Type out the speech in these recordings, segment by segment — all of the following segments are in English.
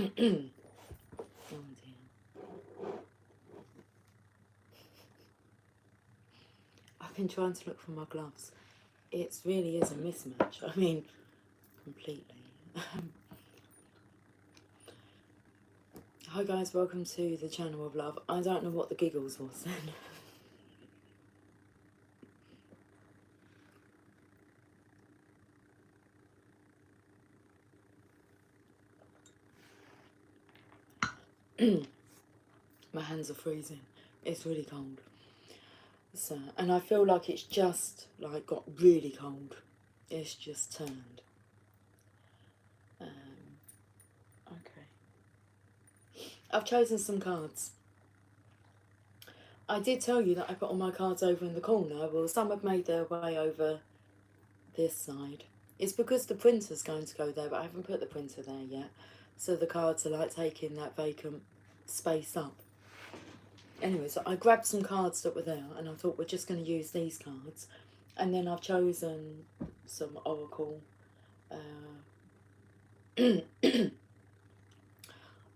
dear. I've been trying to look for my gloves. It really is a mismatch. I mean, completely. Hi guys, welcome to the channel of love. I don't know what the giggles was then. My hands are freezing. It's really cold. So, and I feel like it's just like got really cold. It's just turned. Okay. I've chosen some cards. I did tell you that I put all my cards over in the corner. Well, some have made their way over this side. It's because the printer's going to go there, but I haven't put the printer there yet. So the cards are like taking that vacant space up. Anyway, so I grabbed some cards that were there and I thought we're just going to use these cards. And then I've chosen some Oracle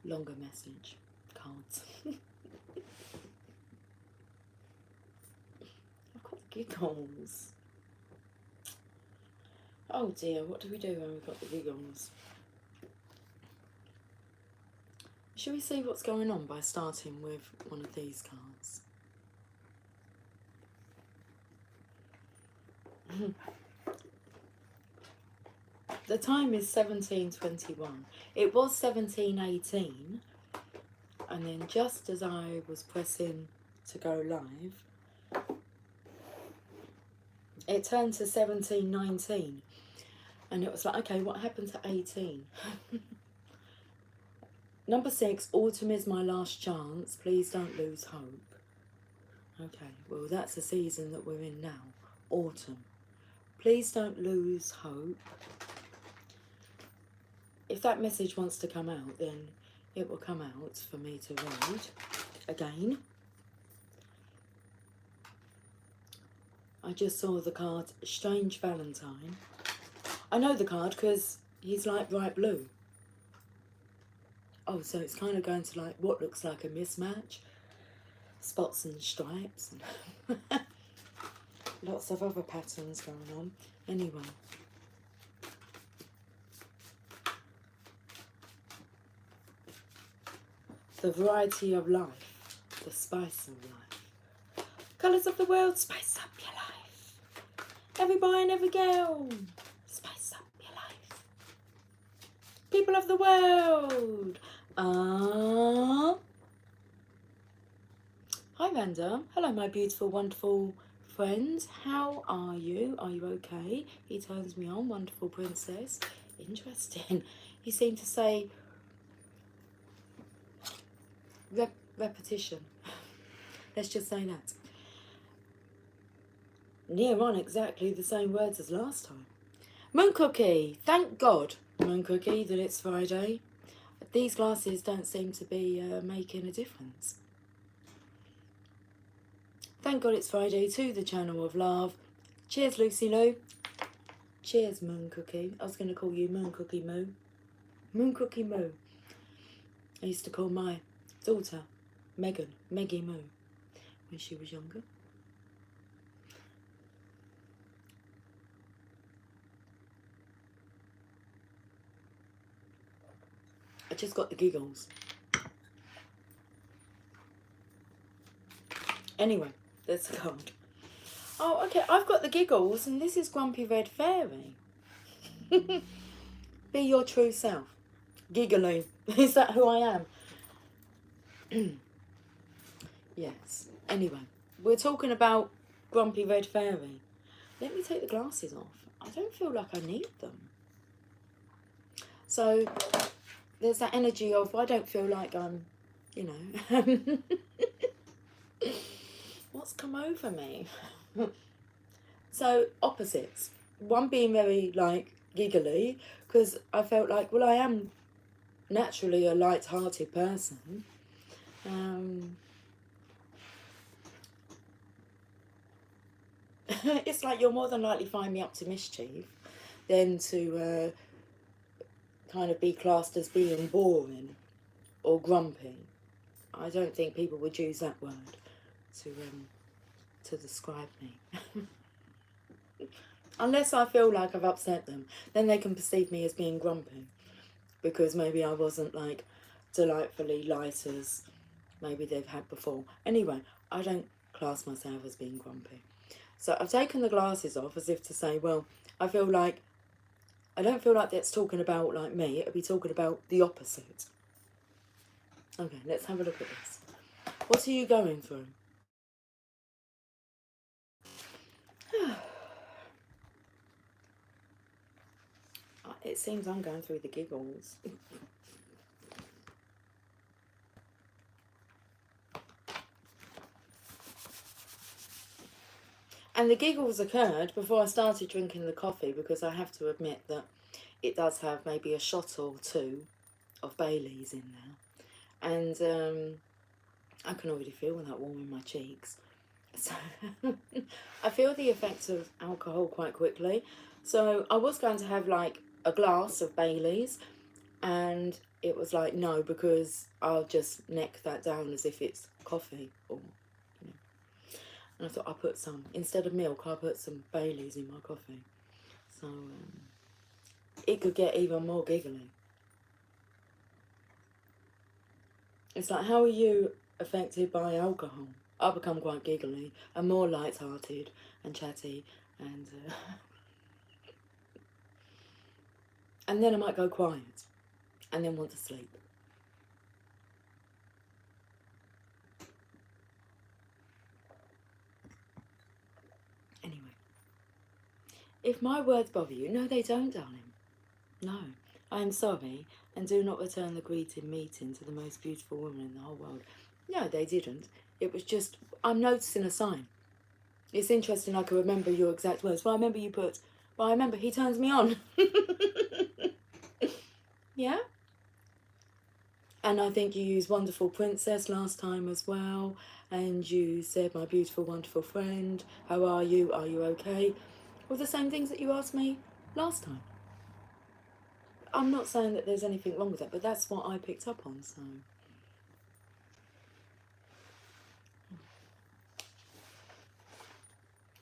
longer message cards. I've got giggles. Oh dear, what do we do when we've got the giggles? Shall we see what's going on by starting with one of these cards? The time is 17:21. It was 17:18, and then just as I was pressing to go live, it turned to 17:19, and it was like, okay, what happened to 18? Number 6, autumn is my last chance. Please don't lose hope. Okay, well, that's the season that we're in now, autumn. Please don't lose hope. If that message wants to come out, then it will come out for me to read again. I just saw the card, Strange Valentine. I know the card because he's like bright blue. Oh, so it's kind of going to like what looks like a mismatch. Spots and stripes. And lots of other patterns going on. Anyway. The variety of life. The spice of life. Colours of the world, spice up your life. Every boy and every girl, spice up your life. People of the world. Hi Vanda. Hello my beautiful, wonderful friend. How are you? Are you okay? He turns me on, wonderful princess. Interesting. He seemed to say repetition. Let's just say that. Near on exactly the same words as last time. Moon Cookie. Thank God, Moon Cookie, that it's Friday. These glasses don't seem to be making a difference. Thank God it's Friday to the channel of love. Cheers, Lucy Lou. Cheers, Moon Cookie. I was going to call you Moon Cookie Moo. Moon Cookie Moo. I used to call my daughter Megan, Meggie Moo, when she was younger. I just got the giggles. Anyway, there's the card. Oh, okay, I've got the giggles, and this is Grumpy Red Fairy. Be your true self. Giggling. Is that who I am? Yes. Anyway, we're talking about Grumpy Red Fairy. Let me take the glasses off. I don't feel like I need them. So, there's that energy of, I don't feel like I'm, you know. What's come over me? So, opposites. One being very, like, giggly, because I felt like, well, I am naturally a light-hearted person. It's like you'll more than likely find me up to mischief than to kind of be classed as being boring or grumpy. I don't think people would use that word to describe me. Unless I feel like I've upset them, then they can perceive me as being grumpy, because maybe I wasn't like delightfully light as maybe they've had before. Anyway, I don't class myself as being grumpy. So I've taken the glasses off as if to say, well, I don't feel like that's talking about like me. It'll be talking about the opposite. Okay, let's have a look at this. What are you going through? It seems I'm going through the giggles. And the giggles occurred before I started drinking the coffee, because I have to admit that it does have maybe a shot or two of Bailey's in there. And I can already feel that warm in my cheeks. So I feel the effects of alcohol quite quickly. So I was going to have like a glass of Bailey's, and it was like, no, because I'll just neck that down as if it's coffee, or you know. And I thought I'll put some, instead of milk, I'll put some Bailey's in my coffee. So it could get even more giggly. It's like, how are you affected by alcohol? I become quite giggly and more light-hearted and chatty, and then I might go quiet and then want to sleep. Anyway, if my words bother you, no, they don't, darling. No, I am sorry, and do not return the greeting meeting to the most beautiful woman in the whole world. No, they didn't. It was just, I'm noticing a sign. It's interesting I can remember your exact words. Well, I remember you put, but I remember he turns me on. Yeah? And I think you used wonderful princess last time as well. And you said, my beautiful, wonderful friend, how are you? Are you okay? All the same things that you asked me last time. I'm not saying that there's anything wrong with that, but that's what I picked up on, so.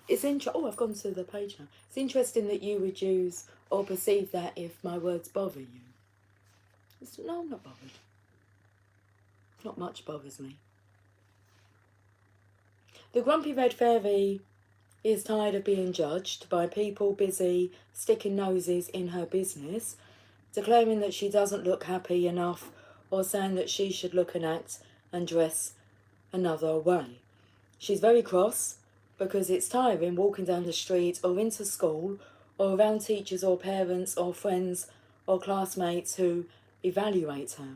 It's oh, I've gone to the page now. It's interesting that you would use or perceive that if my words bother you. No, I'm not bothered. Not much bothers me. The Grumpy Red Fairy is tired of being judged by people busy sticking noses in her business, declaring that she doesn't look happy enough, or saying that she should look and act and dress another way. She's very cross because it's tiring walking down the street or into school or around teachers or parents or friends or classmates who evaluate her.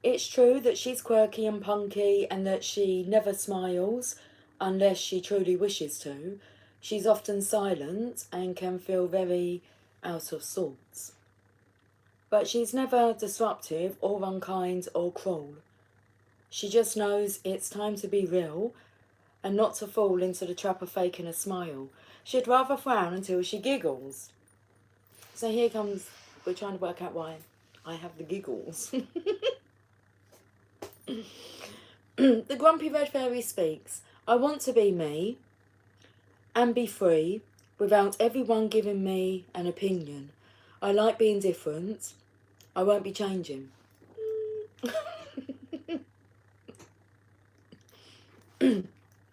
It's true that she's quirky and punky and that she never smiles unless she truly wishes to. She's often silent and can feel very out of sorts. But she's never disruptive or unkind or cruel. She just knows it's time to be real and not to fall into the trap of faking a smile. She'd rather frown until she giggles. So here comes, we're trying to work out why I have the giggles. The Grumpy Red Fairy speaks. I want to be me and be free without everyone giving me an opinion. I like being different. I won't be changing.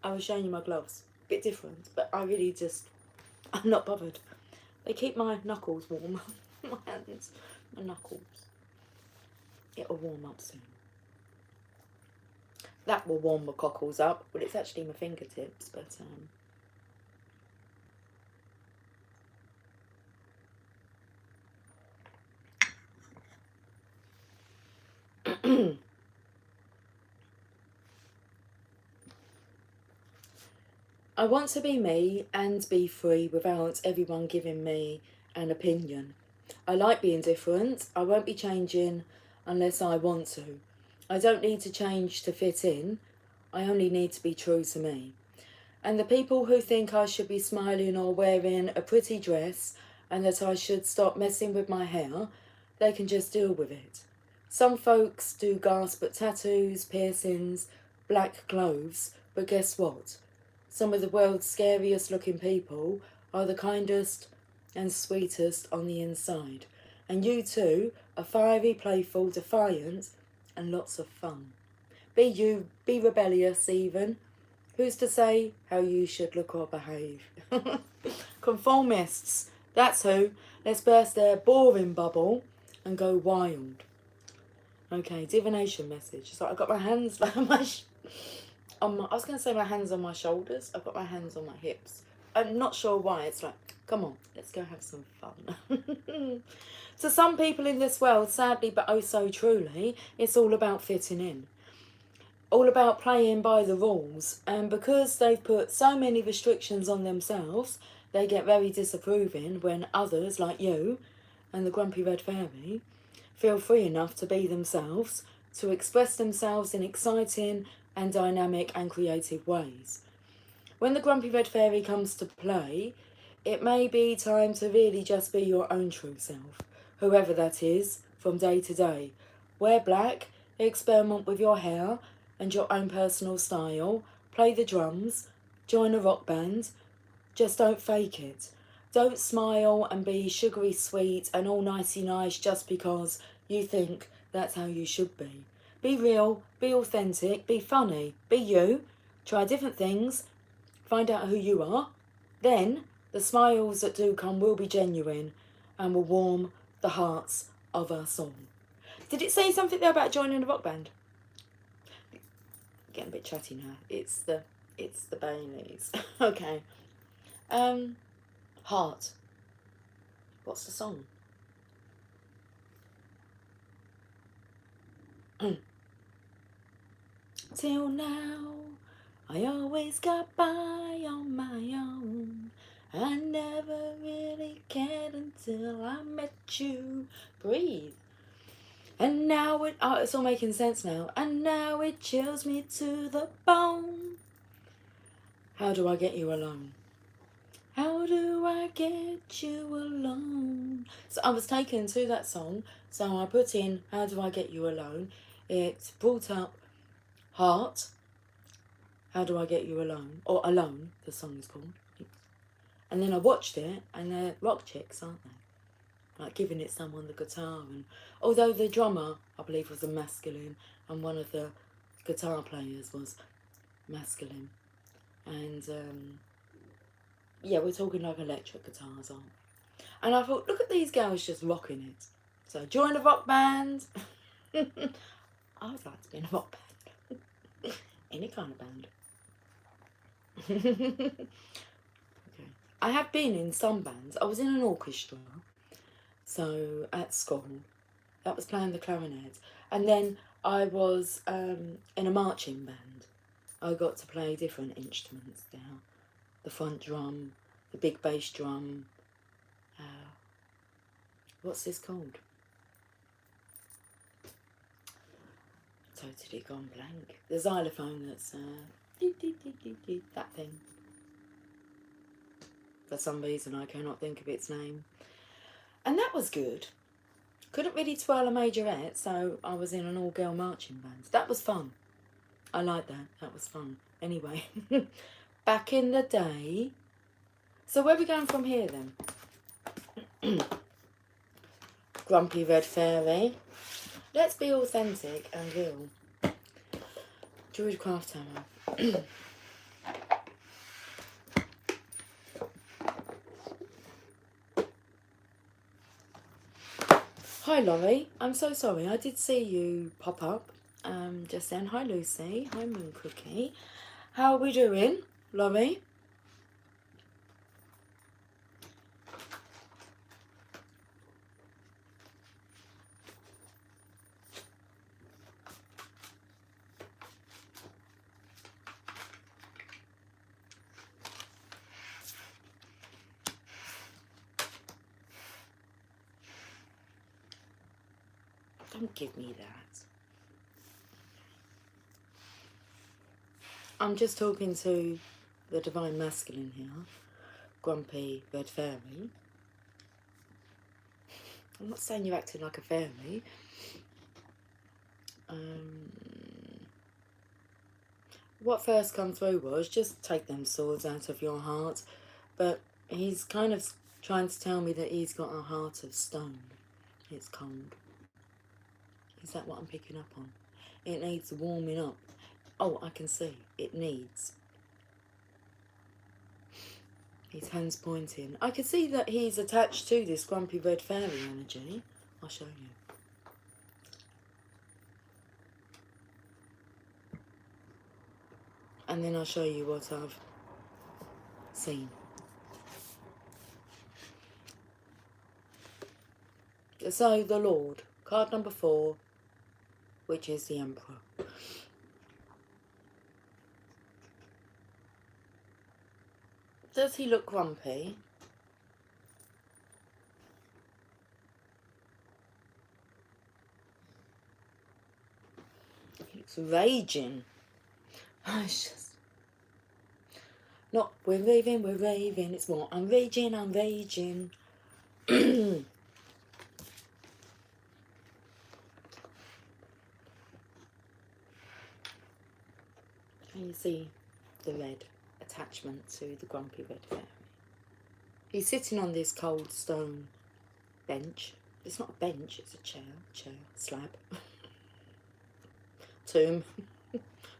I was showing you my gloves. Bit different, but I really I'm not bothered. They keep my knuckles warm. My hands, my knuckles. It'll warm up soon. That will warm my cockles up. Well, it's actually my fingertips, but I want to be me and be free without everyone giving me an opinion. I like being different. I won't be changing unless I want to. I don't need to change to fit in. I only need to be true to me. And the people who think I should be smiling or wearing a pretty dress and that I should stop messing with my hair, they can just deal with it. Some folks do gasp at tattoos, piercings, black clothes, but guess what? Some of the world's scariest looking people are the kindest and sweetest on the inside. And you too are fiery, playful, defiant, and lots of fun. Be you, be rebellious even. Who's to say how you should look or behave? Conformists, that's who. Let's burst their boring bubble and go wild. Okay, divination message. So I've got my hands like I was going to say my hands on my shoulders. I've got my hands on my hips. I'm not sure why. It's like, come on, let's go have some fun. To some people in this world, sadly but oh so truly, it's all about fitting in. All about playing by the rules. And because they've put so many restrictions on themselves, they get very disapproving when others, like you and the Grumpy Red Fairy, feel free enough to be themselves, to express themselves in exciting and dynamic and creative ways. When the Grumpy Red Fairy comes to play, it may be time to really just be your own true self, whoever that is, from day to day. Wear black, experiment with your hair and your own personal style, play the drums, join a rock band, just don't fake it. Don't smile and be sugary sweet and all nicey nice just because you think that's how you should be. Be real, be authentic, be funny, be you, try different things, find out who you are. Then the smiles that do come will be genuine and will warm the hearts of us all. Did it say something there about joining a rock band? Getting a bit chatty now. It's the Baileys. Okay. Heart. What's the song? Till now, I always got by on my own. I never really cared until I met you. Breathe. And now it's all making sense now. And now it chills me to the bone. How do I get you alone? How do I get you alone? So I was taken to that song. So I put in, how do I get you alone? It brought up Heart. How do I get you alone? Or Alone, the song is called. And then I watched it, and they're rock chicks, aren't they? Like giving it someone the guitar. And although the drummer, I believe, was a masculine, and one of the guitar players was masculine. And yeah, we're talking like electric guitars, aren't we? And I thought, look at these girls just rocking it. So join a rock band. I would like to be in a rock band. Any kind of band. Okay. I have been in some bands. I was in an orchestra, so at school. That was playing the clarinet. And then I was in a marching band. I got to play different instruments there. The front drum, the big bass drum. What's this called? Totally gone blank. The xylophone that's that thing. For some reason I cannot think of its name. And that was good. Couldn't really twirl a majorette, so I was in an all-girl marching band. That was fun. I like that. That was fun. Anyway, back in the day. So where are we going from here then? Grumpy Red Fairy. Let's be authentic and real. Druidcraft Tarot. Hi Laurie, I'm so sorry. I did see you pop up just then. Hi Lucy. Hi Moon Cookie. How are we doing, Laurie? Don't give me that. I'm just talking to the Divine Masculine here, Grumpy Red Fairy. I'm not saying you're acting like a fairy. What first come through was just take them swords out of your heart. But he's kind of trying to tell me that he's got a heart of stone. It's cold. Is that what I'm picking up on? It needs warming up. Oh, I can see. It needs. His hand's pointing. I can see that he's attached to this grumpy red fairy energy. I'll show you. And then I'll show you what I've seen. So, the Lord. Card number 4, which is the Emperor. Does he look grumpy? He looks raging. It's just... Not, we're raving, it's more, I'm raging. Can you see the red attachment to the grumpy red fairy? He's sitting on this cold stone bench. It's not a bench, it's a chair, slab. Tomb.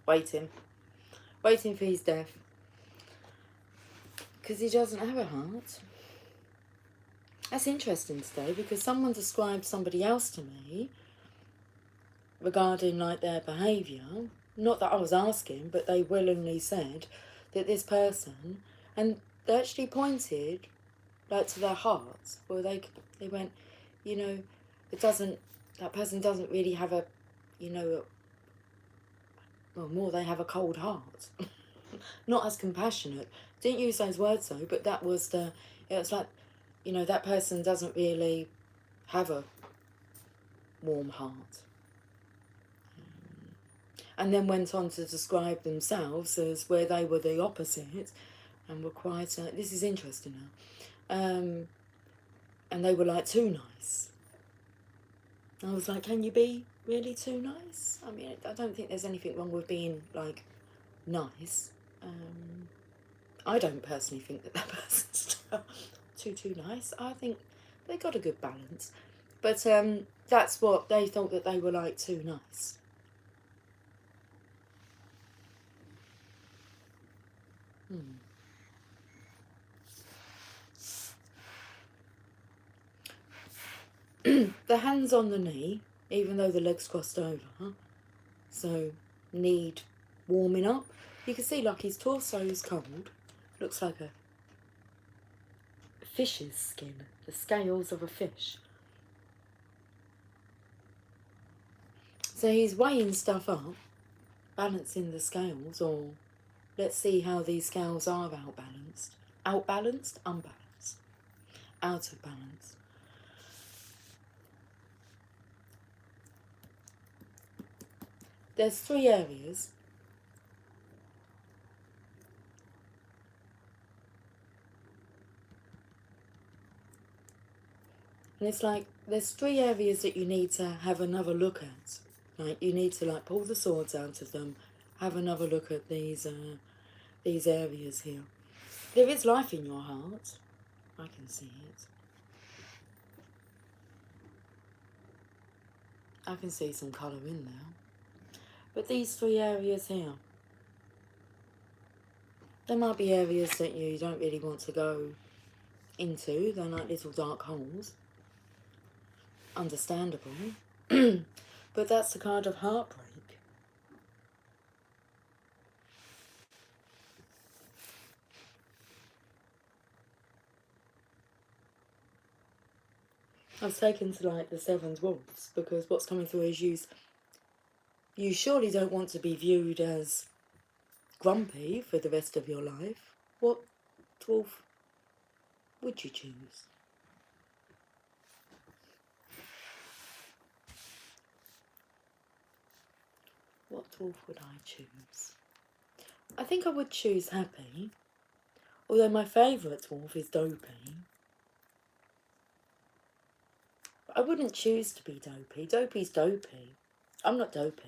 Waiting for his death. Because he doesn't have a heart. That's interesting today, because someone described somebody else to me regarding like their behaviour. Not that I was asking, but they willingly said that this person, and they actually pointed like to their hearts, where they went, you know, that person doesn't really have a, you know, well, more they have a cold heart. Not as compassionate. Didn't use those words though, but that was the, it was like, you know, that person doesn't really have a warm heart. And then went on to describe themselves as where they were the opposite and were quite, this is interesting now, and they were like too nice. I was like, can you be really too nice? I mean, I don't think there's anything wrong with being like nice. I don't personally think that person's too nice. I think they got a good balance, but that's what they thought, that they were like too nice. The hands on the knee, even though the legs crossed over, so need warming up. You can see like his torso is cold. Looks like a fish's skin, the scales of a fish. So he's weighing stuff up, balancing the scales, or let's see how these scales are outbalanced. Outbalanced? Unbalanced. Out of balance. There's 3 areas. And it's like, there's 3 areas that you need to have another look at. Like, you need to like pull the swords out of them, have another look at these areas here. There is life in your heart. I can see it. I can see some colour in there. But these 3 areas here, there might be areas that you don't really want to go into. They're like little dark holes. Understandable. But that's the card of heartbreak. I was taken to like the 7 dwarfs, because what's coming through is you surely don't want to be viewed as grumpy for the rest of your life. What dwarf would you choose? What dwarf would I choose? I think I would choose Happy, although my favourite dwarf is Dopey. I wouldn't choose to be dopey. Dopey's dopey. I'm not dopey.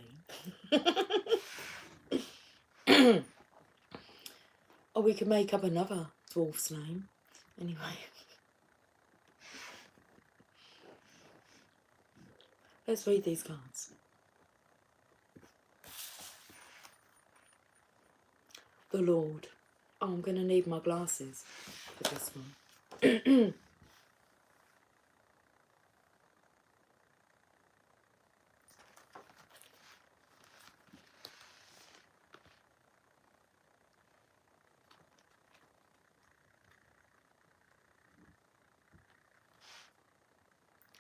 Or we could make up another dwarf's name. Anyway. Let's read these cards. The Lord. Oh, I'm going to need my glasses for this one.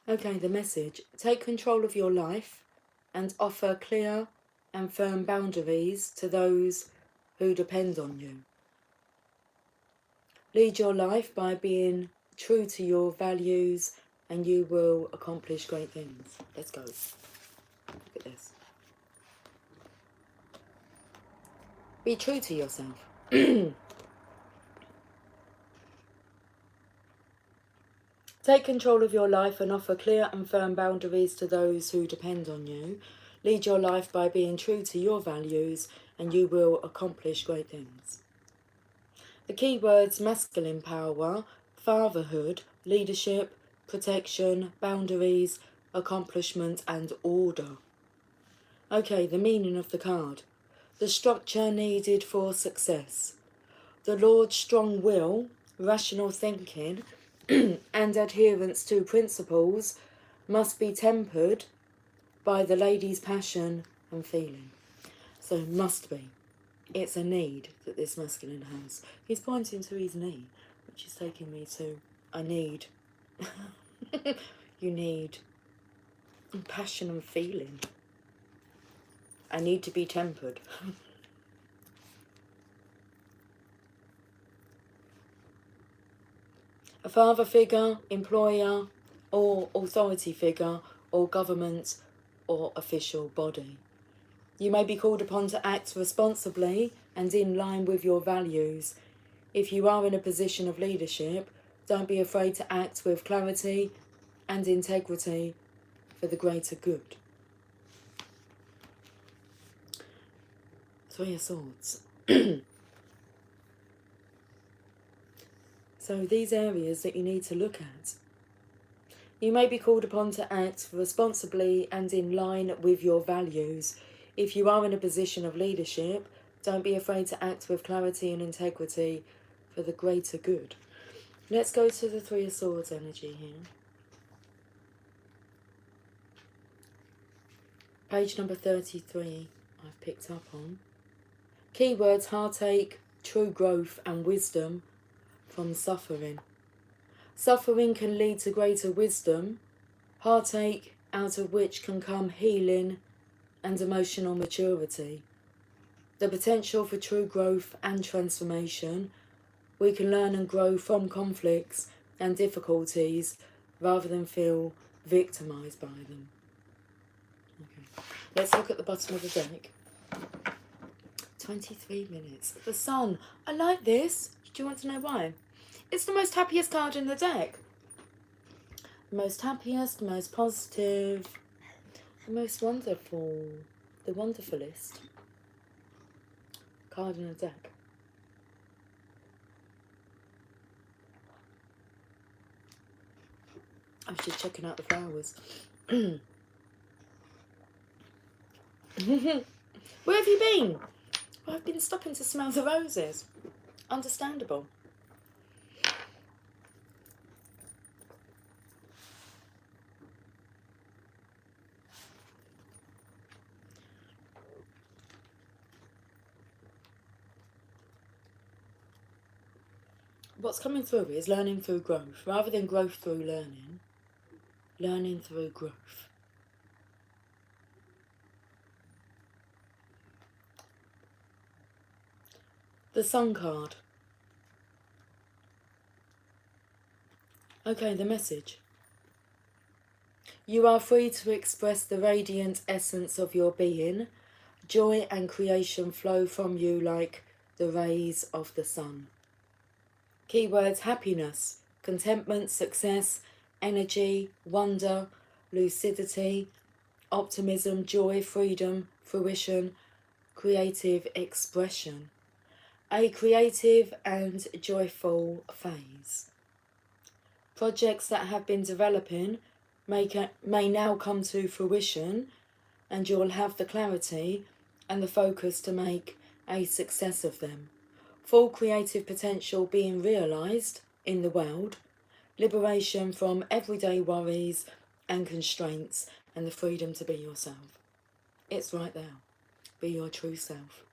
Okay, the message. Take control of your life and offer clear and firm boundaries to those who depend on you. Lead your life by being true to your values and you will accomplish great things. Let's go. Look at this. Be true to yourself. Take control of your life and offer clear and firm boundaries to those who depend on you. Lead your life by being true to your values and you will accomplish great things. The key words: masculine power, fatherhood, leadership, protection, boundaries, accomplishment and order. Okay, the meaning of the card. The structure needed for success. The Lord's strong will, rational thinking and adherence to principles must be tempered by the lady's passion and feeling. So must be. It's a need that this masculine has. He's pointing to his knee, which is taking me to, I need. You need passion and feeling. I need to be tempered. A father figure, employer, or authority figure, or government or official body. You may be called upon to act responsibly and in line with your values. If you are in a position of leadership, don't be afraid to act with clarity and integrity for the greater good. Three of Swords. So these areas that you need to look at. You may be called upon to act responsibly and in line with your values. If you are in a position of leadership, don't be afraid to act with clarity and integrity for the greater good. Let's go to the Three of Swords energy here. Page number 33 I've picked up on. Keywords: heartache, true growth and wisdom from suffering. Suffering can lead to greater wisdom, heartache out of which can come healing and emotional maturity. The potential for true growth and transformation. We can learn and grow from conflicts and difficulties rather than feel victimised by them. Okay. Let's look at the bottom of the deck. 23 minutes. The Sun. I like this. Do you want to know why? It's the most happiest card in the deck. The most happiest, the most positive, the most wonderful, the wonderfulest card in the deck. I was just checking out the flowers. Where have you been? Well, I've been stopping to smell the roses. Understandable. What's coming through is learning through growth. Rather than growth through learning, learning through growth. The Sun card. Okay, the message. You are free to express the radiant essence of your being. Joy and creation flow from you like the rays of the sun. Keywords: happiness, contentment, success, energy, wonder, lucidity, optimism, joy, freedom, fruition, creative expression. A creative and joyful phase. Projects that have been developing may now come to fruition, and you'll have the clarity and the focus to make a success of them. Full creative potential being realised in the world, liberation from everyday worries and constraints, and the freedom to be yourself. It's right there. Be your true self.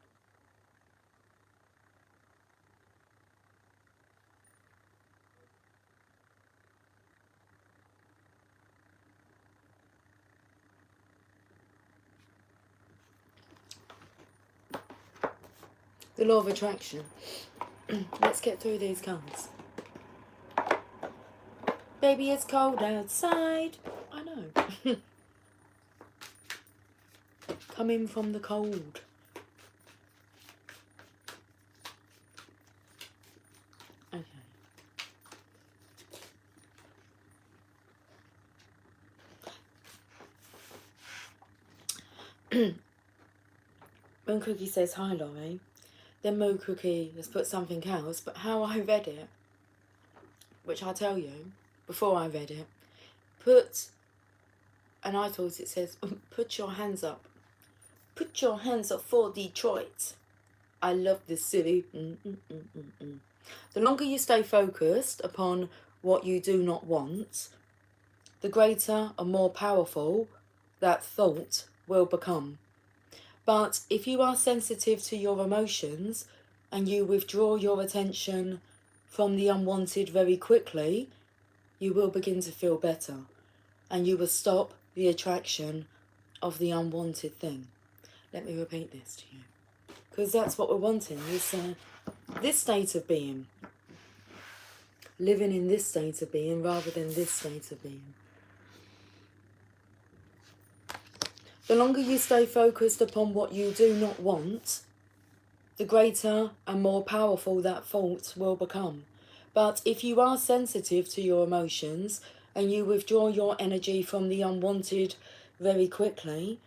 The law of attraction. Let's get through these cards. Baby, it's cold outside. I know. Coming from the cold. Okay. Moon Cookie says, hi Laurie. Then Moon Cookie has put something else, but how I read it, which I'll tell you, before I read it, and I thought it says, put your hands up. Put your hands up for Detroit. I love this city. The longer you stay focused upon what you do not want, the greater and more powerful that thought will become. But if you are sensitive to your emotions and you withdraw your attention from the unwanted very quickly, you will begin to feel better and you will stop the attraction of the unwanted thing. Let me repeat this to you, because that's what we're wanting, this state of being. Living in this state of being rather than this state of being. The longer you stay focused upon what you do not want, the greater and more powerful that thought will become. But if you are sensitive to your emotions and you withdraw your energy from the unwanted very quickly,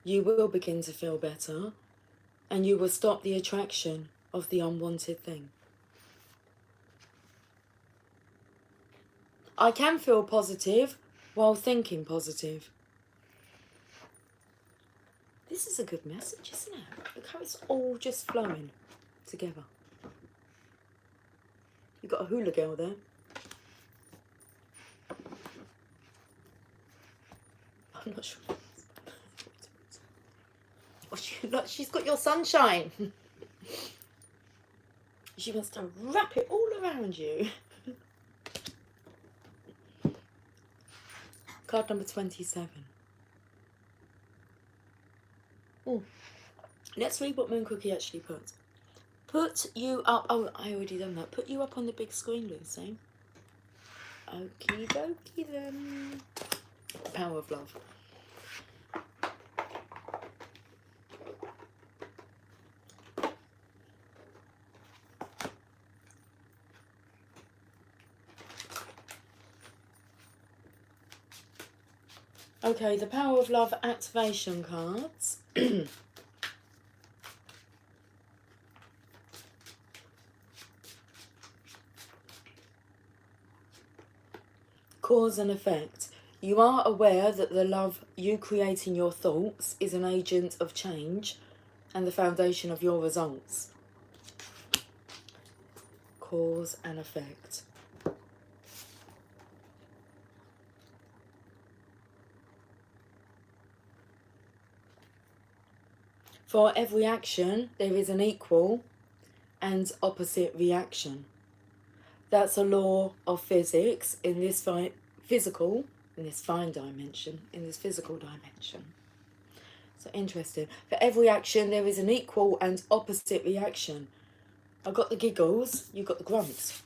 you will begin to feel better and you will stop the attraction of the unwanted thing. I can feel positive while thinking positive. This is a good message, isn't it? Look how it's all just flowing together. You've got a hula girl there. I'm not sure. Oh, she's got your sunshine. She wants to wrap it all around you. Card number 27. Oh, let's read what Moon Cookie actually put. Put you up. Oh, I already done that. Put you up on the big screen, Lucy. Okie dokie then. The power of love. Okay, the power of love activation cards. Cause and effect. You are aware that the love you create in your thoughts is an agent of change and the foundation of your results. Cause and effect. For every action, there is an equal and opposite reaction. That's a law of physics in this physical dimension. So interesting. For every action, there is an equal and opposite reaction. I got the giggles, you got the grunts.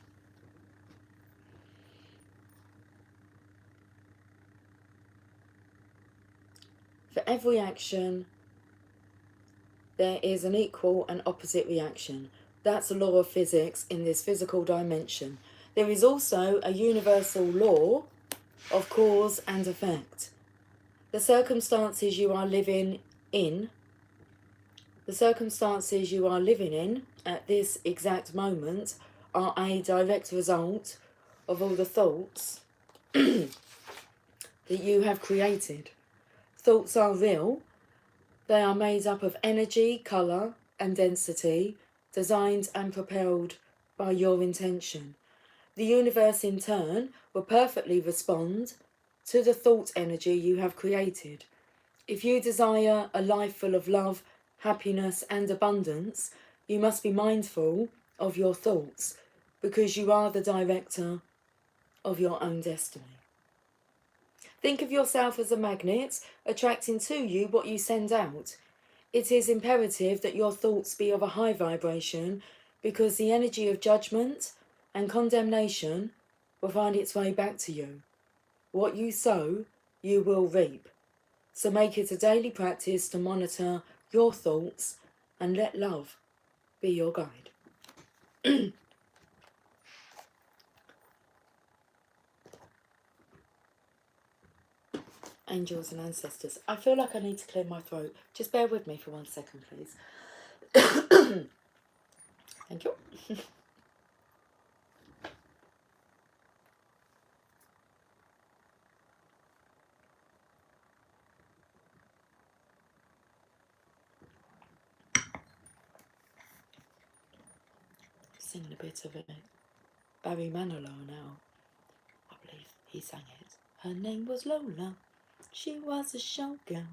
For every action, there is an equal and opposite reaction. That's a law of physics in this physical dimension. There is also a universal law of cause and effect. The circumstances you are living in at this exact moment are a direct result of all the thoughts that you have created. Thoughts are real. They are made up of energy, colour and density, designed and propelled by your intention. The universe in turn will perfectly respond to the thought energy you have created. If you desire a life full of love, happiness and abundance, you must be mindful of your thoughts, because you are the director of your own destiny. Think of yourself as a magnet, attracting to you what you send out. It is imperative that your thoughts be of a high vibration, because the energy of judgment and condemnation will find its way back to you. What you sow, you will reap. So make it a daily practice to monitor your thoughts and let love be your guide. Angels and ancestors. I feel like I need to clear my throat. Just bear with me for 1 second, please. Thank you. Singing a bit of it. Barry Manilow now. I believe he sang it. Her name was Lola. She was a showgirl.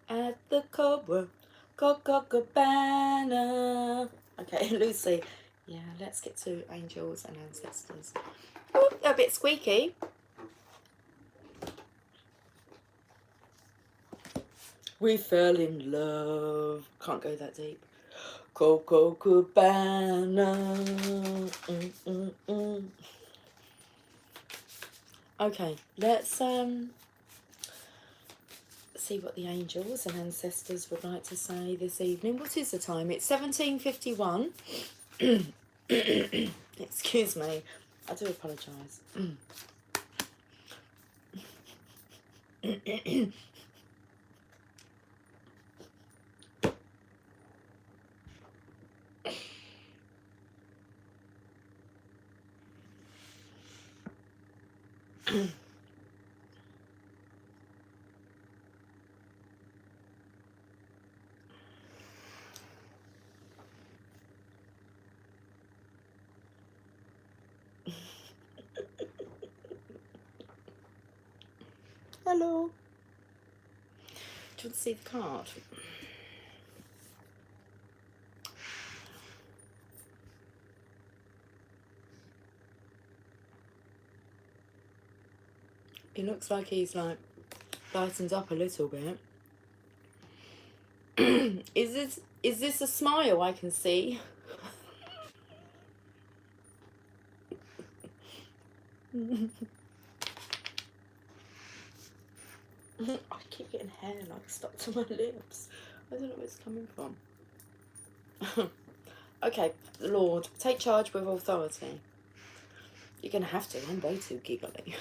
At the Copacabana. Okay, Lucy. Yeah, let's get to angels and ancestors. Oh, a bit squeaky. We fell in love. Can't go that deep. Copacabana. Okay, let's see what the angels and ancestors would like to say this evening. What is the time? It's 17:51. Excuse me. I do apologise. Hello. Do you want to see the card? It looks like he's like lightened up a little bit. Is this a smile I can see? I keep getting hair like stuck to my lips. I don't know where it's coming from. Okay, Lord, take charge with authority. You're going to have to, I'm way too giggly.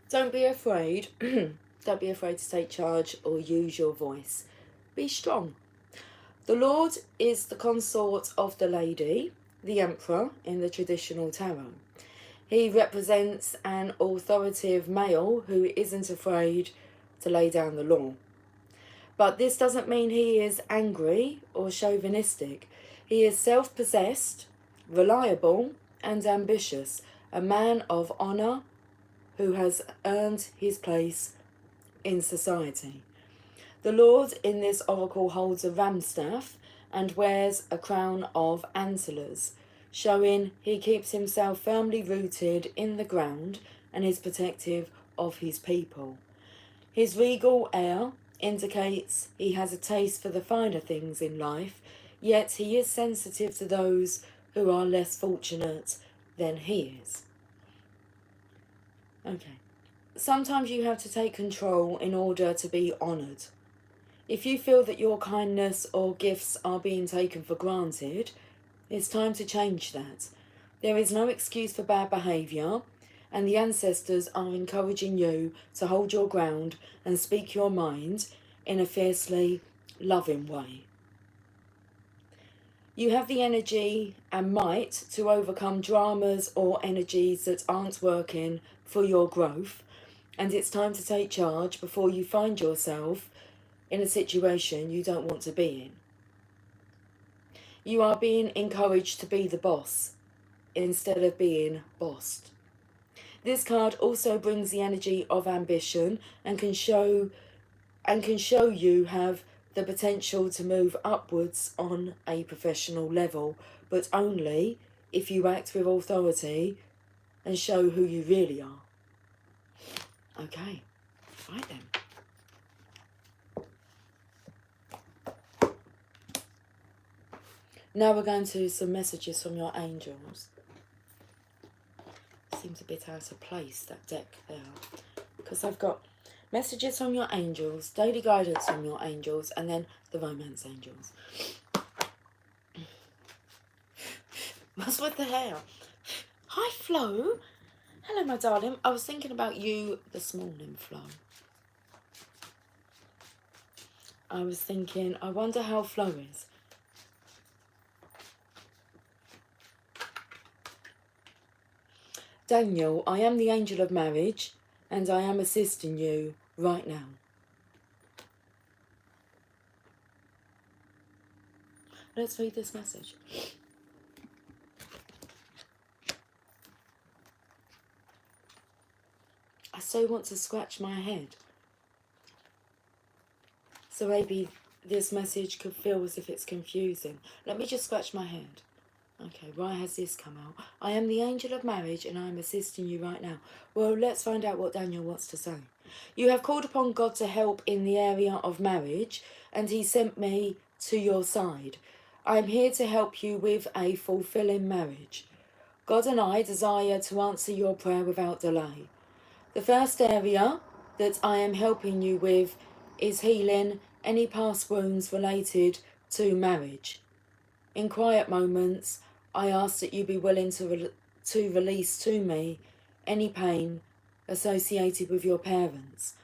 Don't be afraid. Don't be afraid to take charge or use your voice. Be strong. The Lord is the consort of the lady, the emperor in the traditional tarot. He represents an authoritative male who isn't afraid to lay down the law. But this doesn't mean he is angry or chauvinistic. He is self-possessed, reliable and ambitious, a man of honour who has earned his place in society. The Lord in this oracle holds a ram staff and wears a crown of antlers, showing he keeps himself firmly rooted in the ground and is protective of his people. His regal air indicates he has a taste for the finer things in life, yet he is sensitive to those who are less fortunate than he is. Okay. Sometimes you have to take control in order to be honoured. If you feel that your kindness or gifts are being taken for granted, it's time to change that. There is no excuse for bad behaviour, and the ancestors are encouraging you to hold your ground and speak your mind in a fiercely loving way. You have the energy and might to overcome dramas or energies that aren't working for your growth, and it's time to take charge before you find yourself in a situation you don't want to be in. You are being encouraged to be the boss instead of being bossed. This card also brings the energy of ambition and can show you have the potential to move upwards on a professional level, but only if you act with authority and show who you really are. Okay, right then. Now we're going to some messages from your angels. Seems a bit out of place, that deck there, because I've got messages from your angels, daily guidance from your angels, and then the romance angels. What's with the hair? Hi, Flo. Hello, my darling. I was thinking about you this morning, Flo. I was thinking, I wonder how Flo is. Daniel, I am the angel of marriage, and I am assisting you right now. Let's read this message. I so want to scratch my head. So maybe this message could feel as if it's confusing. Let me just scratch my head. Okay, why has this come out? I am the angel of marriage and I am assisting you right now. Well, let's find out what Daniel wants to say. You have called upon God to help in the area of marriage, and he sent me to your side. I am here to help you with a fulfilling marriage. God and I desire to answer your prayer without delay. The first area that I am helping you with is healing any past wounds related to marriage. In quiet moments, I ask that you be willing to release to me any pain associated with your parents.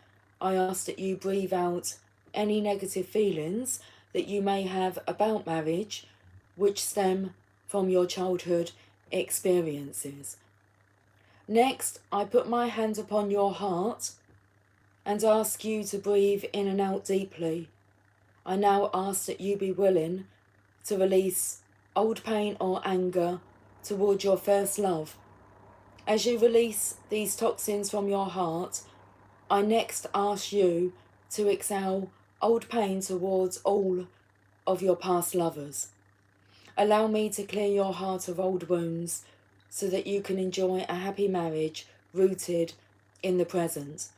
I ask that you breathe out any negative feelings that you may have about marriage, which stem from your childhood experiences. Next, I put my hand upon your heart and ask you to breathe in and out deeply. I now ask that you be willing to release old pain or anger toward your first love. As you release these toxins from your heart, I next ask you to exhale old pain towards all of your past lovers. Allow me to clear your heart of old wounds so that you can enjoy a happy marriage rooted in the present.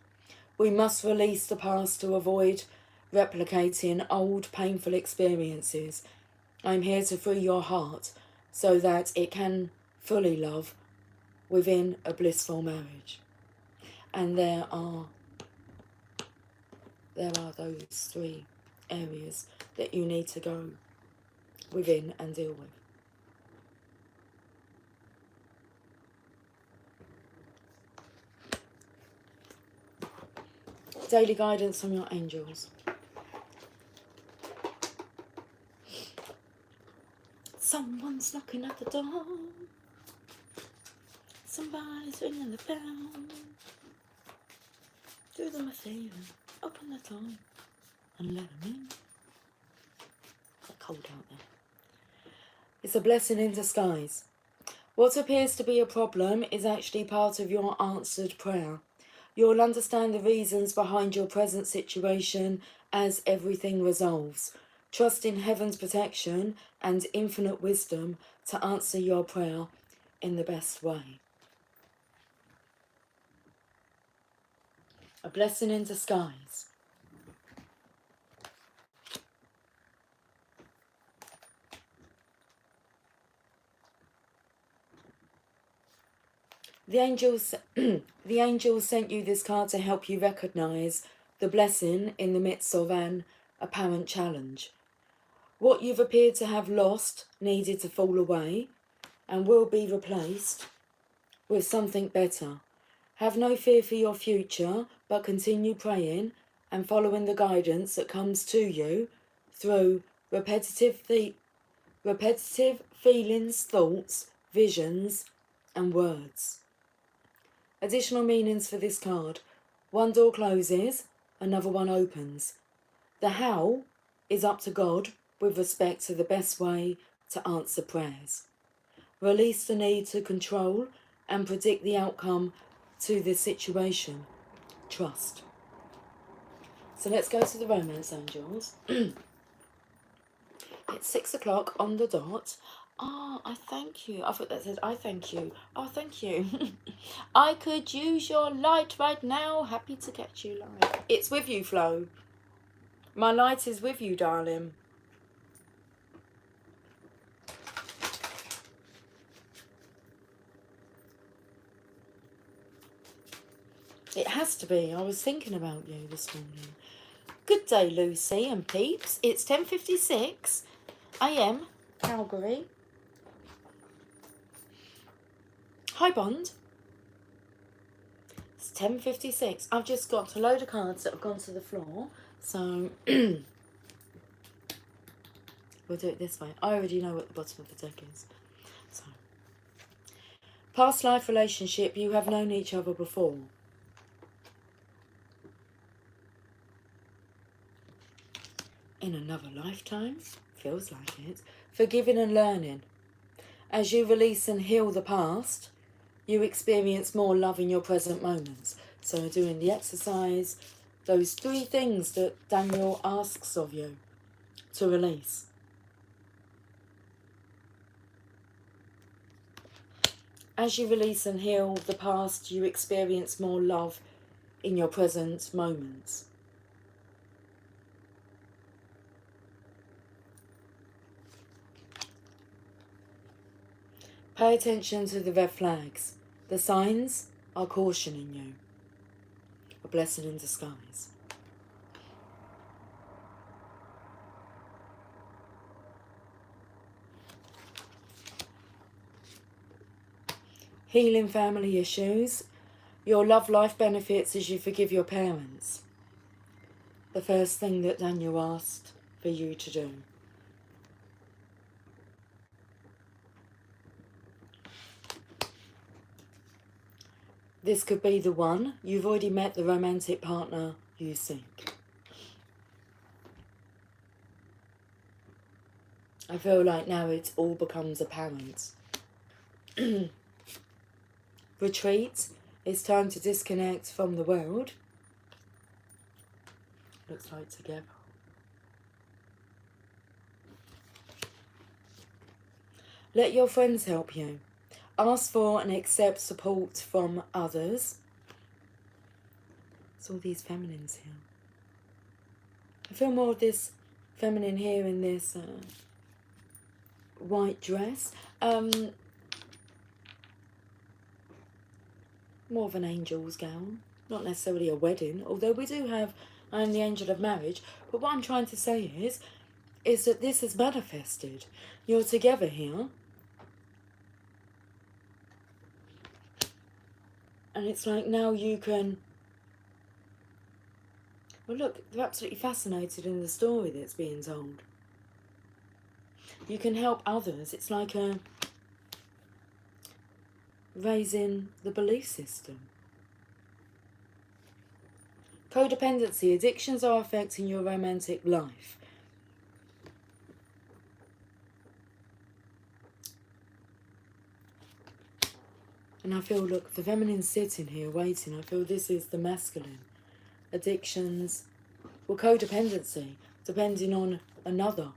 We must release the past to avoid replicating old painful experiences. I'm here to free your heart so that it can fully love within a blissful marriage. And there are those 3 areas that you need to go within and deal with. Daily guidance from your angels. Someone's knocking at the door. Somebody's ringing the bell. Do them a favour, open the door and let them in. It's cold out there. It's a blessing in disguise. What appears to be a problem is actually part of your answered prayer. You'll understand the reasons behind your present situation as everything resolves. Trust in heaven's protection and infinite wisdom to answer your prayer in the best way. A blessing in disguise. The angels, the angels sent you this card to help you recognise the blessing in the midst of an apparent challenge. What you've appeared to have lost needed to fall away and will be replaced with something better. Have no fear for your future, but continue praying and following the guidance that comes to you through repetitive feelings, thoughts, visions, and words. Additional meanings for this card. One door closes, another one opens. The how is up to God with respect to the best way to answer prayers. Release the need to control and predict the outcome to this situation. Trust. So let's go to the romance angels. It's 6 o'clock on the dot. Ah, I thank you. I thought that said I thank you. Oh, thank you. I could use your light right now. Happy to get you light. It's with you, Flo. My light is with you, darling. It has to be. I was thinking about you this morning. Good day, Lucy and peeps. It's 10:56 a.m. Calgary. Hi, Bond. It's 10:56. I've just got a load of cards that have gone to the floor, so we'll do it this way. I already know what the bottom of the deck is. So, past life relationship, you have known each other before. In another lifetime, feels like it. Forgiving and learning. As you release and heal the past, you experience more love in your present moments. So doing the exercise, those 3 things that Daniel asks of you to release. As you release and heal the past, you experience more love in your present moments. Pay attention to the red flags. The signs are cautioning you. A blessing in disguise. Healing family issues. Your love life benefits as you forgive your parents. The first thing that Daniel asked for you to do. This could be the one. You've already met the romantic partner you seek. I feel like now it all becomes apparent. Retreat. It's time to disconnect from the world. Looks like together. Let your friends help you. Ask for and accept support from others. It's all these feminines here. I feel more of this feminine here in this white dress. More of an angel's gown. Not necessarily a wedding, although we do have I am the angel of marriage. But what I'm trying to say is that this is manifested. You're together here. And it's like now you can... Well, look, they're absolutely fascinated in the story that's being told. You can help others. It's like raising the belief system. Codependency. Addictions are affecting your romantic life. And I feel, look, the feminine's sitting here waiting. I feel this is the masculine. Addictions, well, codependency, depending on another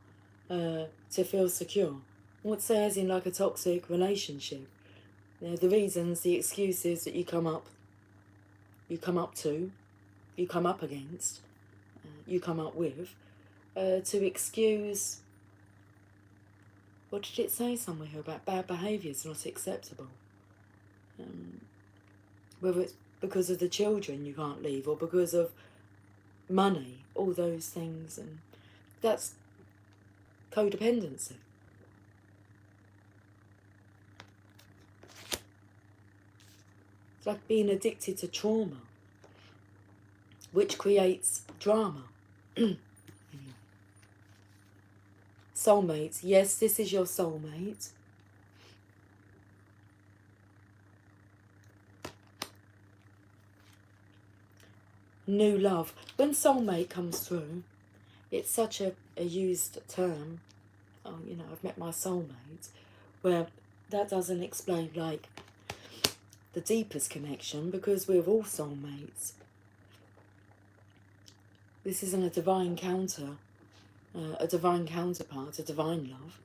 to feel secure. What says in like a toxic relationship? The reasons, the excuses that you come up against, you come up with, to excuse, what did it say somewhere here about bad behaviour is not acceptable? Whether it's because of the children you can't leave, or because of money, all those things, and that's codependency. It's like being addicted to trauma, which creates drama. Soulmates. Yes, this is your soulmate. New love. When soulmate comes through, it's such a used term. Oh, you know, I've met my soulmate, where that doesn't explain, like, the deepest connection, because we're all soulmates. This isn't a divine a divine counterpart, a divine love.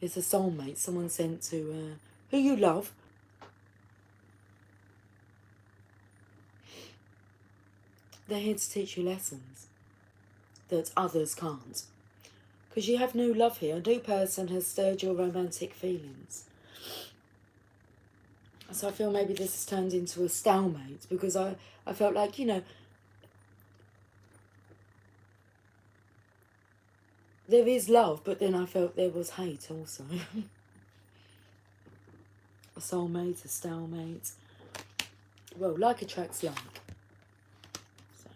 It's a soulmate, someone sent to who you love. They're here to teach you lessons that others can't. Because you have new love here. A new person has stirred your romantic feelings. So I feel maybe this has turned into a stalemate, because I felt like, you know, there is love, but then I felt there was hate also. A soulmate, a stalemate. Well, like attracts like. So.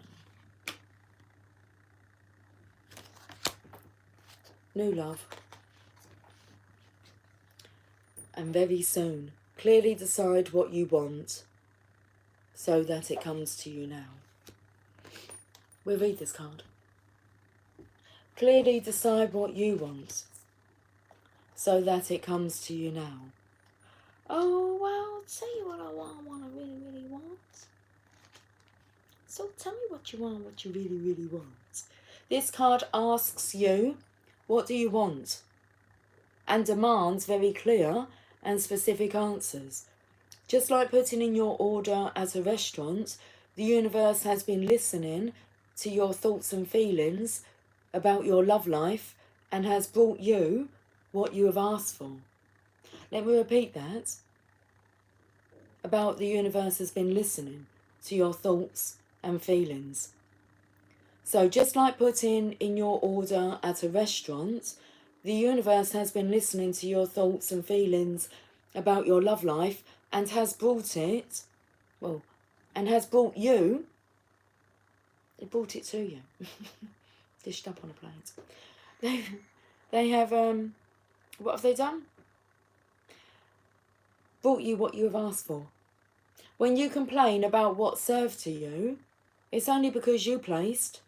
New love. And very soon. Clearly decide what you want so that it comes to you now. We'll read this card. Clearly decide what you want so that it comes to you now. Oh, well, I'll tell you what I really, really want. So tell me what you want, what you really, really want. This card asks you, what do you want? And demands very clear and specific answers. Just like putting in your order at a restaurant, the universe has been listening to your thoughts and feelings about your love life and has brought you what you have asked for. Let me repeat that. About the universe has been listening to your thoughts and feelings. So just like putting in your order at a restaurant, the universe has been listening to your thoughts and feelings about your love life and has brought it, well, and has brought you, it brought it to you, dished up on a plate. They have, what have they done? Brought you what you have asked for. When you complain about what served to you, it's only because you placed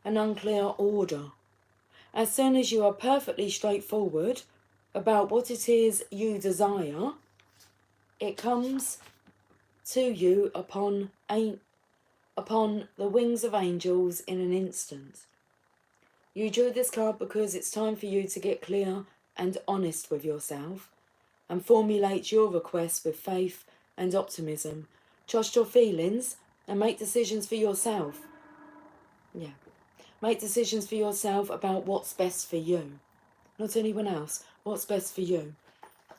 an unclear order. As soon as you are perfectly straightforward about what it is you desire, it comes to you upon the wings of angels in an instant. You drew this card because it's time for you to get clear and honest with yourself and formulate your requests with faith and optimism. Trust your feelings and make decisions for yourself. Yeah. Make decisions for yourself about what's best for you. Not anyone else. What's best for you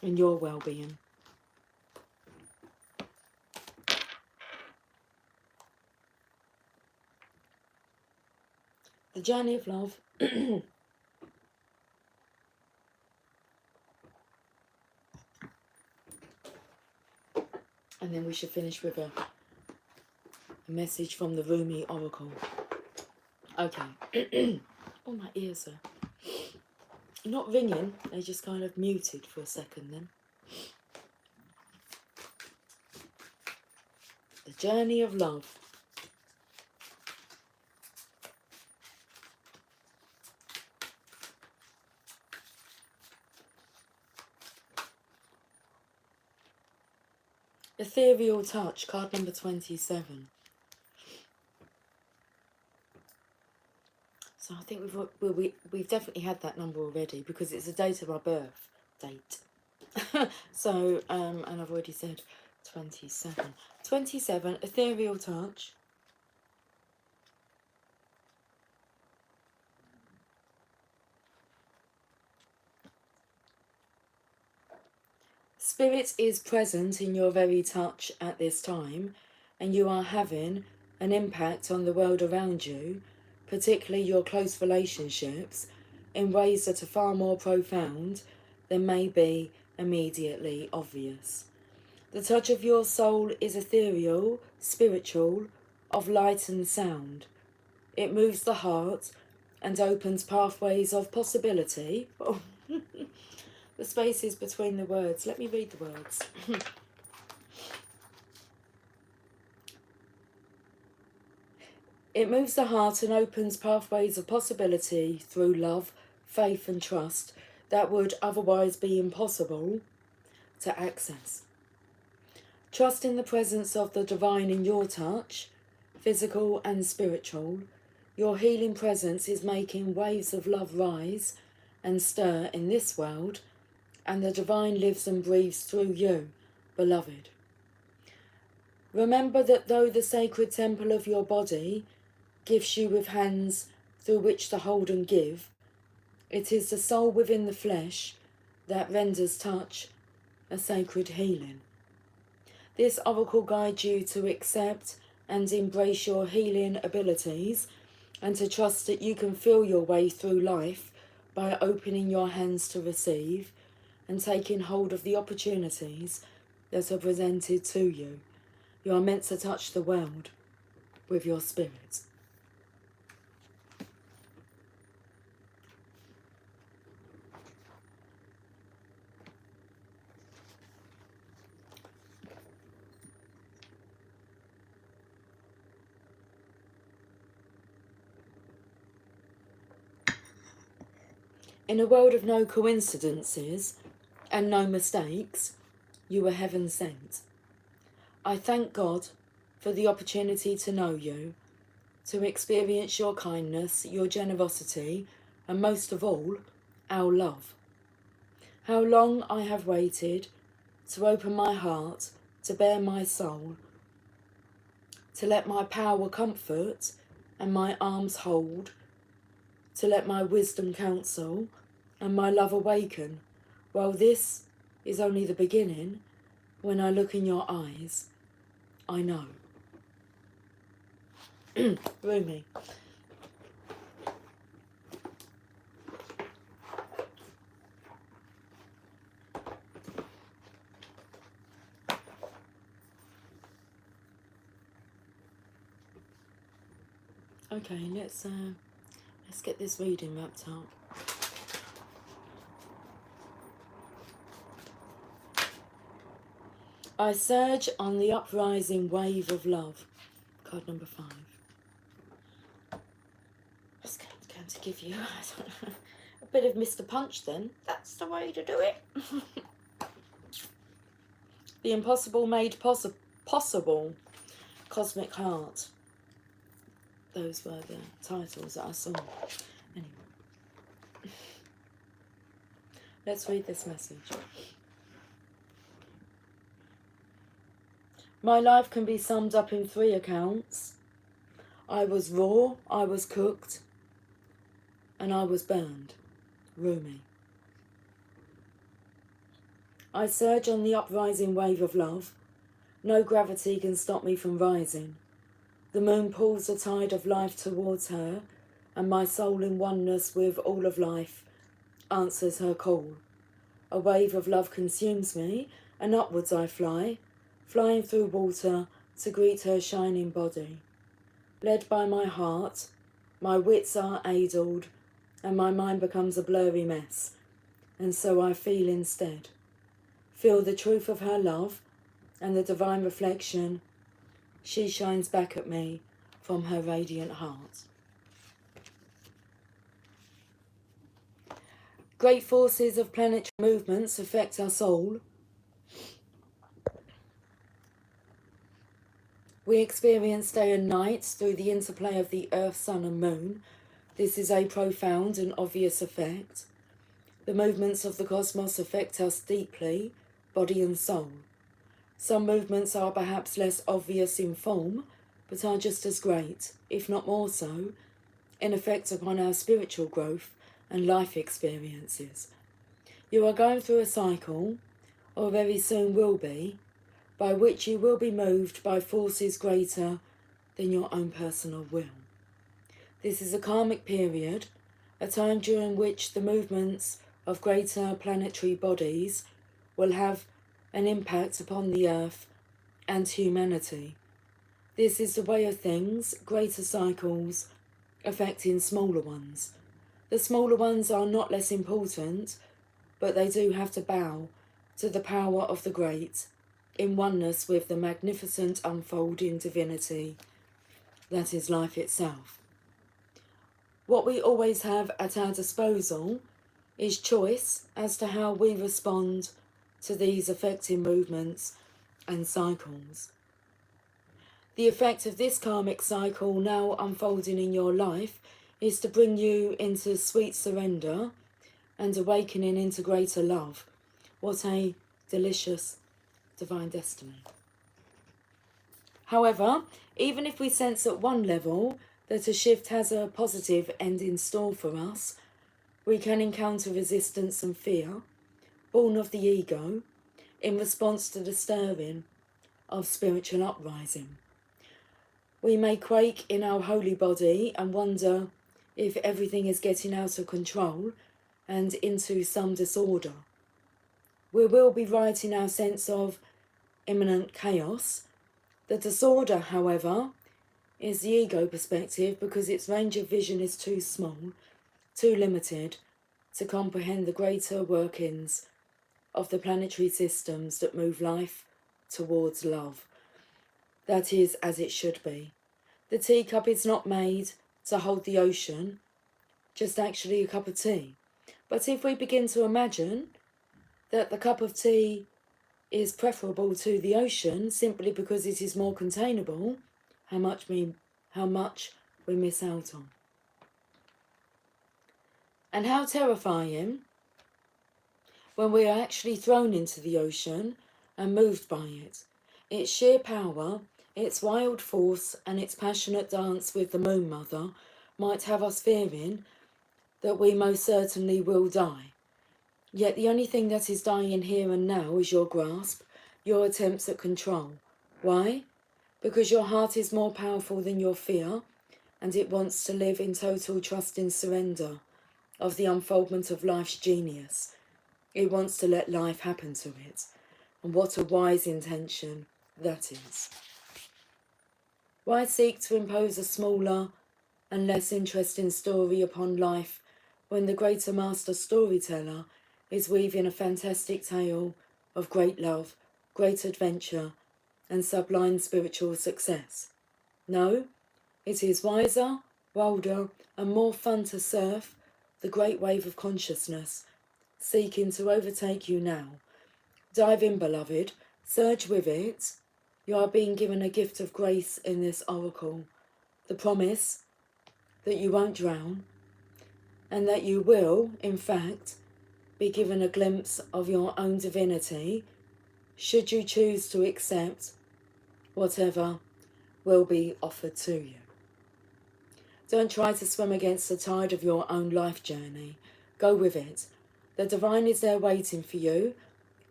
and your well-being. The journey of love. And then we should finish with a message from the Rumi Oracle. Okay. Oh, my ears are not ringing. They just kind of muted for a second then. The journey of love. Ethereal touch, card number 27. So I think we've definitely had that number already because it's the date of our birth date. So, and I've already said 27. 27, ethereal touch. Spirit is present in your very touch at this time, and you are having an impact on the world around you, particularly your close relationships, in ways that are far more profound than may be immediately obvious. The touch of your soul is ethereal, spiritual, of light and sound. It moves the heart and opens pathways of possibility. Oh, the spaces between the words. Let me read the words. It moves the heart and opens pathways of possibility through love, faith and trust that would otherwise be impossible to access. Trust in the presence of the divine in your touch, physical and spiritual. Your healing presence is making waves of love rise and stir in this world, and the divine lives and breathes through you, beloved. Remember that though the sacred temple of your body gives you with hands through which to hold and give, it is the soul within the flesh that renders touch a sacred healing. This oracle guides you to accept and embrace your healing abilities and to trust that you can feel your way through life by opening your hands to receive and taking hold of the opportunities that are presented to you. You are meant to touch the world with your spirit. In a world of no coincidences and no mistakes, you were heaven sent. I thank God for the opportunity to know you, to experience your kindness, your generosity, and most of all, our love. How long I have waited to open my heart, to bare my soul, to let my power comfort and my arms hold, to let my wisdom counsel and my love awaken. Well, this is only the beginning. When I look in your eyes, I know. Rumi. Okay, let's get this reading wrapped up. I surge on the uprising wave of love. Card number 5. I was going to give you a bit of Mr. Punch then. That's the way to do it. The impossible made possible. Cosmic Heart. Those were the titles that I saw. Anyway. Let's read this message. My life can be summed up in 3 accounts. I was raw, I was cooked, and I was burned. Rumi. I surge on the uprising wave of love. No gravity can stop me from rising. The moon pulls the tide of life towards her, and my soul in oneness with all of life answers her call. A wave of love consumes me, and upwards I fly, flying through water to greet her shining body. Led by my heart, my wits are addled, and my mind becomes a blurry mess, and so I feel instead. Feel the truth of her love and the divine reflection. She shines back at me from her radiant heart. Great forces of planetary movements affect our soul. We experience day and night through the interplay of the earth, sun and moon. This is a profound and obvious effect. The movements of the cosmos affect us deeply, body and soul. Some movements are perhaps less obvious in form, but are just as great, if not more so, in effect upon our spiritual growth and life experiences. You are going through a cycle or very soon will be, by which you will be moved by forces greater than your own personal will. This is a karmic period, a time during which the movements of greater planetary bodies will have an impact upon the earth and humanity. This is the way of things, greater cycles affecting smaller ones. The smaller ones are not less important, but they do have to bow to the power of the great, in oneness with the magnificent unfolding divinity that is life itself. What we always have at our disposal is choice as to how we respond to these affecting movements and cycles. The effect of this karmic cycle now unfolding in your life is to bring you into sweet surrender and awakening into greater love. What a delicious divine destiny. However, even if we sense at one level that a shift has a positive end in store for us, we can encounter resistance and fear, born of the ego, in response to the stirring of spiritual uprising. We may quake in our holy body and wonder if everything is getting out of control and into some disorder. We will be right in our sense of imminent chaos. The disorder, however, is the ego perspective, because its range of vision is too small, too limited to comprehend the greater workings of the planetary systems that move life towards love. That is as it should be. The teacup is not made to hold the ocean, just actually a cup of tea. But if we begin to imagine that the cup of tea is preferable to the ocean simply because it is more containable, how much we miss out on. And how terrifying when we are actually thrown into the ocean and moved by it. Its sheer power, its wild force, and its passionate dance with the Moon Mother might have us fearing that we most certainly will die. Yet the only thing that is dying here and now is your grasp, your attempts at control. Why? Because your heart is more powerful than your fear, and it wants to live in total trust and surrender of the unfoldment of life's genius. It wants to let life happen to it. And what a wise intention that is. Why seek to impose a smaller and less interesting story upon life when the greater master storyteller is weaving a fantastic tale of great love, great adventure, and sublime spiritual success? No, it is wiser, wilder, and more fun to surf the great wave of consciousness, seeking to overtake you now. Dive in, beloved, surge with it. You are being given a gift of grace in this oracle, the promise that you won't drown, and that you will, in fact, be given a glimpse of your own divinity, should you choose to accept whatever will be offered to you. Don't try to swim against the tide of your own life journey. Go with it. The divine is there waiting for you,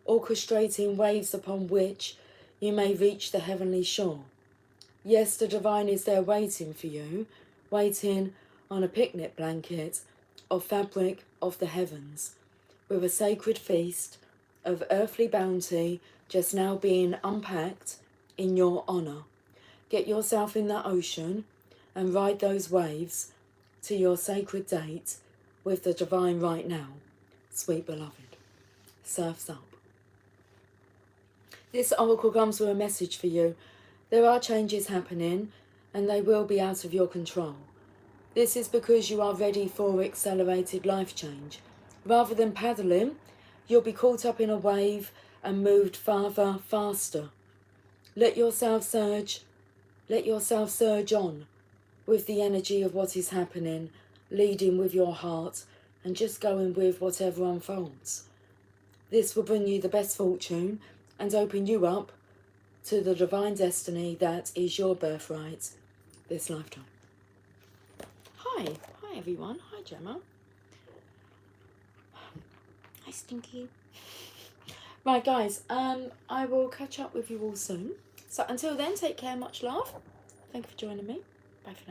orchestrating waves upon which you may reach the heavenly shore. Yes, the divine is there waiting for you, waiting on a picnic blanket of fabric of the heavens, with a sacred feast of earthly bounty just now being unpacked in your honour. Get yourself in that ocean and ride those waves to your sacred date with the divine right now, sweet beloved. Surf's up. This oracle comes with a message for you. There are changes happening, and they will be out of your control. This is because you are ready for accelerated life change. Rather than paddling, you'll be caught up in a wave and moved farther, faster. Let yourself surge on with the energy of what is happening, leading with your heart and just going with whatever unfolds. This will bring you the best fortune and open you up to the divine destiny that is your birthright this lifetime. Hi everyone. Hi Gemma. Hi Stinky. Right, guys, I will catch up with you all soon. So until then, take care, much love. Thank you for joining me. Bye for now.